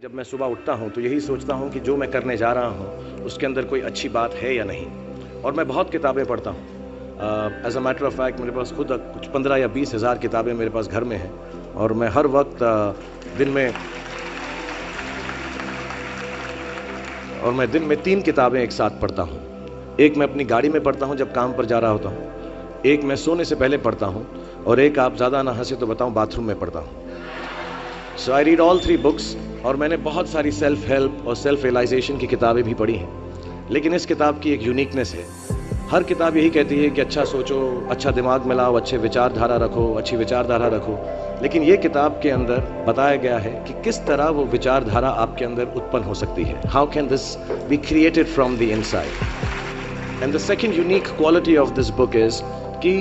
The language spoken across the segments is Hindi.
जब मैं सुबह उठता हूँ तो यही सोचता हूँ कि जो मैं करने जा रहा हूँ उसके अंदर कोई अच्छी बात है या नहीं। और मैं बहुत किताबें पढ़ता हूँ। As a matter of fact मेरे पास खुद कुछ 15 या 20 हज़ार किताबें मेरे पास घर में हैं। और मैं हर वक्त दिन में 3 किताबें एक साथ पढ़ता हूँ। एक मैं अपनी गाड़ी में पढ़ता हूँ जब काम पर जा रहा होता हूँ, एक मैं सोने से पहले पढ़ता हूँ, और एक, आप ज़्यादा ना हंसे तो बताऊँ, बाथरूम में पढ़ता हूँ। सो आई रीड ऑल 3 बुक्स। और मैंने बहुत सारी सेल्फ हेल्प और सेल्फ रियलाइजेशन की किताबें भी पढ़ी हैं, लेकिन इस किताब की एक यूनिकनेस है। हर किताब यही कहती है कि अच्छा सोचो, अच्छा दिमाग में लाओ, अच्छे विचारधारा रखो, अच्छी विचारधारा रखो। लेकिन ये किताब के अंदर बताया गया है कि किस तरह वो विचारधारा आपके अंदर उत्पन्न हो सकती है। How can this be created from the inside. And the second unique quality of this book is कि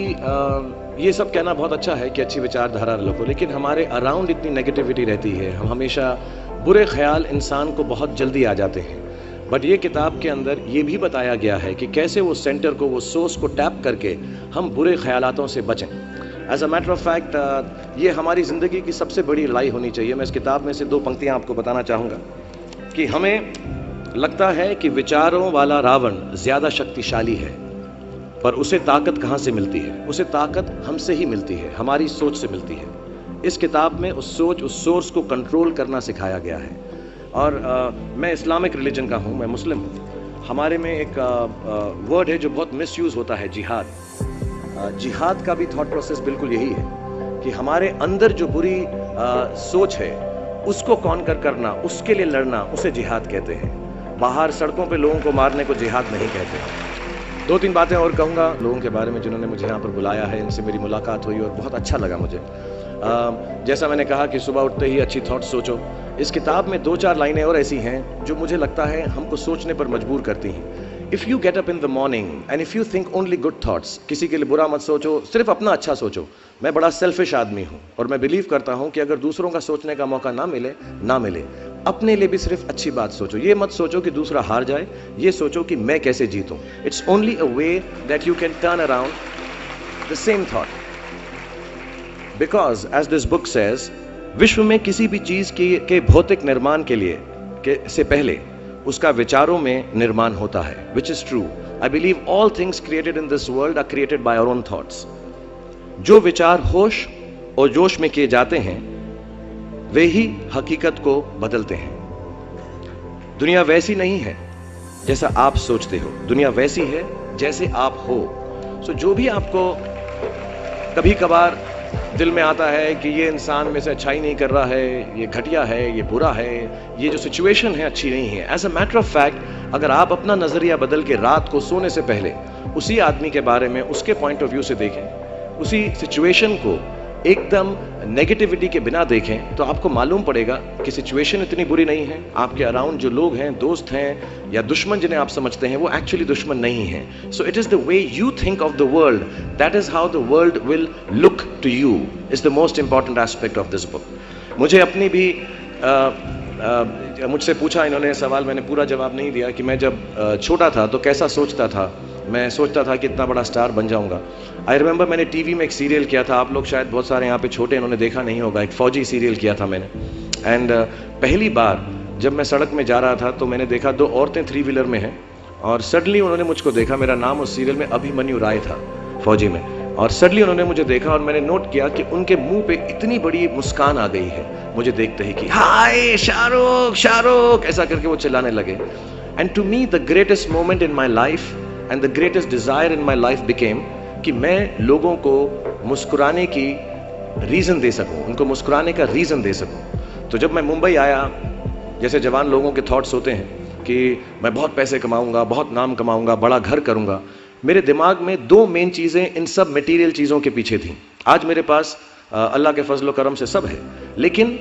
ये सब कहना बहुत अच्छा है कि अच्छी विचारधारा रखो, लेकिन हमारे अराउंड इतनी नेगेटिविटी रहती है, हम हमेशा बुरे ख्याल इंसान को बहुत जल्दी आ जाते हैं। बट ये किताब के अंदर ये भी बताया गया है कि कैसे वो सेंटर को, वो सोर्स को टैप करके हम बुरे ख्यालातों से बचें। As a matter of fact ये हमारी ज़िंदगी की सबसे बड़ी लड़ाई होनी चाहिए। मैं इस किताब में से 2 पंक्तियाँ आपको बताना चाहूँगा कि हमें लगता है कि विचारों वाला रावण ज़्यादा शक्तिशाली है, पर उसे ताकत कहाँ से मिलती है? उसे ताकत हमसे ही मिलती है, हमारी सोच से मिलती है। इस किताब में उस सोच, उस सोर्स को कंट्रोल करना सिखाया गया है। और मैं इस्लामिक रिलीजन का हूँ, मैं मुस्लिम हूँ। हमारे में एक वर्ड है जो बहुत मिसयूज़ होता है, जिहाद। जिहाद का भी थॉट प्रोसेस बिल्कुल यही है कि हमारे अंदर जो बुरी सोच है उसको कॉन्कर करना, उसके लिए लड़ना, उसे जिहाद कहते हैं। बाहर सड़कों पे लोगों को मारने को जिहाद नहीं कहते। 2-3 बातें और कहूँगा लोगों के बारे में जिन्होंने मुझे यहाँ पर बुलाया है, इनसे मेरी मुलाकात हुई और बहुत अच्छा लगा मुझे। जैसा मैंने कहा कि सुबह उठते ही अच्छी थॉट्स सोचो। इस किताब में 2-4 लाइनें और ऐसी हैं जो मुझे लगता है हमको सोचने पर मजबूर करती हैं। If you get up in the morning and if you think only good thoughts, किसी के लिए बुरा मत सोचो, सिर्फ अपना अच्छा सोचो। मैं बड़ा सेल्फिश आदमी हूँ और मैं बिलीव करता हूँ कि अगर दूसरों का सोचने का मौका ना मिले, अपने लिए भी सिर्फ अच्छी बात सोचो। ये मत सोचो कि दूसरा हार जाए, ये सोचो कि मैं कैसे जीतूँ। It's only a way that you can turn around the same thought. Because as this book says, विश्व में किसी भी चीज के भौतिक निर्माण से पहले उसका विचारों में निर्माण होता है, which is true. I believe all things created in this world are created by our own thoughts. जो विचार होश और जोश में किए जाते हैं वे ही हकीकत को बदलते हैं। दुनिया वैसी नहीं है जैसा आप सोचते हो, दुनिया वैसी है जैसे आप हो। सो जो भी आपको कभी कभार दिल में आता है कि ये इंसान में से अच्छाई नहीं कर रहा है, ये घटिया है, ये बुरा है, ये जो सिचुएशन है अच्छी नहीं है, as a matter of fact अगर आप अपना नजरिया बदल के रात को सोने से पहले उसी आदमी के बारे में उसके पॉइंट ऑफ व्यू से देखें, उसी सिचुएशन को एकदम नेगेटिविटी के बिना देखें, तो आपको मालूम पड़ेगा कि सिचुएशन इतनी बुरी नहीं है। आपके अराउंड जो लोग हैं, दोस्त हैं या दुश्मन जिन्हें आप समझते हैं, वो एक्चुअली दुश्मन नहीं हैं। So it is the way you think of the world, that is how the world will look to you, is the most important aspect of this book. मुझे अपनी भी मुझसे पूछा इन्होंने सवाल, मैंने पूरा जवाब नहीं दिया कि मैं जब छोटा था तो कैसा सोचता था। मैं सोचता था कि इतना बड़ा स्टार बन जाऊंगा। आई रिमेंबर मैंने टीवी में एक सीरियल किया था, आप लोग शायद बहुत सारे यहाँ पे छोटे इन्होंने देखा नहीं होगा, एक फौजी सीरियल किया था मैंने। एंड पहली बार जब मैं सड़क में जा रहा था तो मैंने देखा 2 औरतें 3 व्हीलर में हैं और सडनली उन्होंने मुझको देखा। मेरा नाम उस सीरियल में अभिमन्यु राय था, फौजी में। और सडनली उन्होंने मुझे देखा और मैंने नोट किया कि उनके मुंह पे इतनी बड़ी मुस्कान आ गई है मुझे देखते ही कि हाय शाहरुख शाहरुख, ऐसा करके वो चिल्लाने लगे। And to me the greatest moment in my life and the greatest desire in my life became कि मैं लोगों को मुस्कुराने की रीज़न दे सकूं, उनको मुस्कुराने का रीज़न दे सकूं। तो जब मैं मुंबई आया, जैसे जवान लोगों के थॉट्स होते हैं कि मैं बहुत पैसे कमाऊंगा, बहुत नाम कमाऊंगा, बड़ा घर करूंगा, मेरे दिमाग में 2 मेन चीज़ें इन सब मटेरियल चीज़ों के पीछे थी। आज मेरे पास अल्लाह के फजल करम से सब है, लेकिन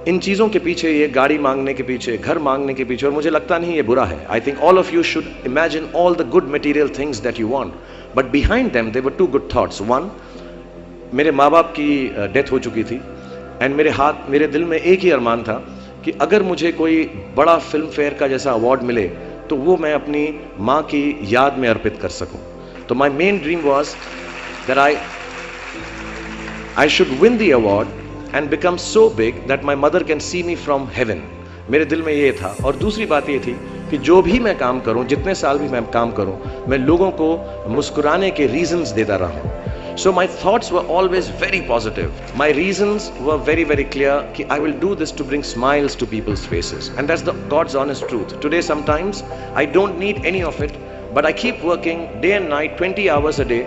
इन चीज़ों के पीछे, ये गाड़ी मांगने के पीछे, घर मांगने के पीछे, और मुझे लगता नहीं ये बुरा है। I think all of you should imagine all the good material things that you want, but behind them there were 2 good thoughts. 1, मेरे माँ बाप की डेथ हो चुकी थी एंड मेरे दिल में एक ही अरमान था कि अगर मुझे कोई बड़ा फिल्म फेयर का जैसा अवार्ड मिले तो वो मैं अपनी माँ की याद में अर्पित कर सकूं। तो my main dream was that I should win the award and become so big that my mother can see me from heaven. मेरे दिल में ये था। और दूसरी बात ये थी कि जो भी मैं काम करूं, जितने साल भी मैं काम करूं, मैं लोगों को मुस्कुराने के रीजंस देता रहूं। So my thoughts were always very positive. My reasons were very, very clear कि I will do this to bring smiles to people's faces. And that's the God's honest truth. Today sometimes I don't need any of it, but I keep working day and night, 20 hours a day.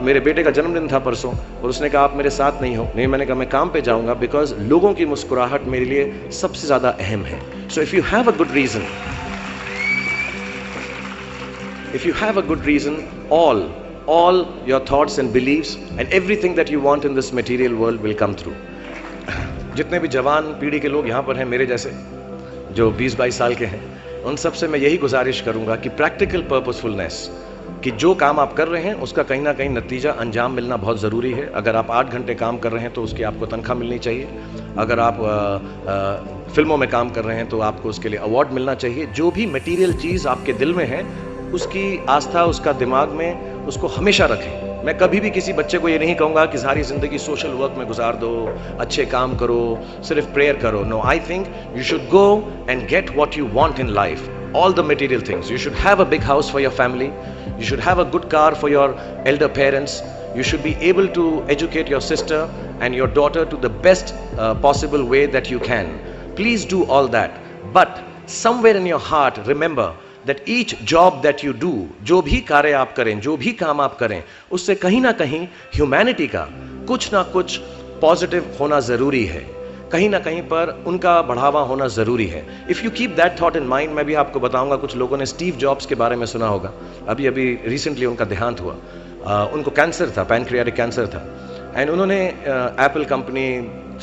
मेरे बेटे का जन्मदिन था परसों और उसने कहा आप मेरे साथ नहीं हो। नहीं, मैंने कहा मैं काम पे जाऊंगा, बिकॉज लोगों की मुस्कुराहट मेरे लिए सबसे ज़्यादा अहम है। So if you have a good reason, if you have a good reason, all your thoughts and beliefs and everything that you want in this material world will come through. जितने भी जवान पीढ़ी के लोग यहाँ पर हैं मेरे जैसे, जो 20-22 साल के हैं, उन सब से मैं यही गुजारिश करूँगा कि प्रैक्टिकल पर्पसफुलनेस, कि जो काम आप कर रहे हैं उसका कहीं ना कहीं नतीजा अंजाम मिलना बहुत ज़रूरी है। अगर आप 8 घंटे काम कर रहे हैं तो उसकी आपको तनख्वाह मिलनी चाहिए। अगर आप फिल्मों में काम कर रहे हैं तो आपको उसके लिए अवार्ड मिलना चाहिए। जो भी मटीरियल चीज़ आपके दिल में है उसकी आस्था उसका दिमाग में उसको हमेशा रखें। मैं कभी भी किसी बच्चे को ये नहीं कहूँगा कि सारी ज़िंदगी सोशल वर्क में गुजार दो, अच्छे काम करो, सिर्फ प्रेयर करो। No, I think you should go and get what you want in life, all the material things. You should have a big house for your family. You should have a good car for your elder parents. You should be able to educate your sister and your daughter to the best possible way that you can. Please do all that. But somewhere in your heart, remember that each job that you do, जो भी कार्य आप करें, जो भी काम आप करें, उससे कहीं ना कहीं ह्यूमैनिटी का कुछ ना कुछ पॉजिटिव होना ज़रूरी है। कहीं ना कहीं पर उनका बढ़ावा होना ज़रूरी है। If you keep that thought in mind, मैं भी आपको बताऊंगा, कुछ लोगों ने स्टीव जॉब्स के बारे में सुना होगा। अभी रिसेंटली उनका देहांत हुआ। उनको कैंसर था, पैनक्रियाटिक कैंसर था। एंड उन्होंने एप्पल कंपनी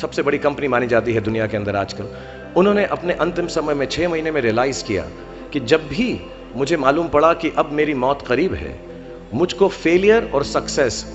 सबसे बड़ी कंपनी मानी जाती है दुनिया के अंदर आजकल। उन्होंने अपने अंतिम समय में 6 महीने में रियलाइज़ किया कि जब भी मुझे मालूम पड़ा कि अब मेरी मौत करीब है, मुझको फेलियर और सक्सेस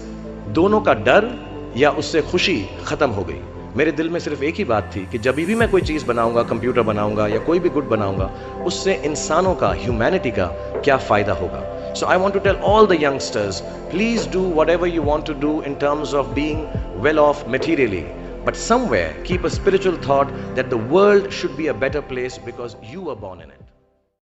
दोनों का डर या उससे खुशी ख़त्म हो गई। मेरे दिल में सिर्फ एक ही बात थी कि जब भी मैं कोई चीज़ बनाऊंगा, कंप्यूटर बनाऊंगा या कोई भी गुड बनाऊंगा, उससे इंसानों का, ह्यूमैनिटी का क्या फ़ायदा होगा। So I want to tell all the youngsters, please do whatever you want to do in terms of being well off materially, but somewhere keep a spiritual thought that the world should be a better place because you were born in it.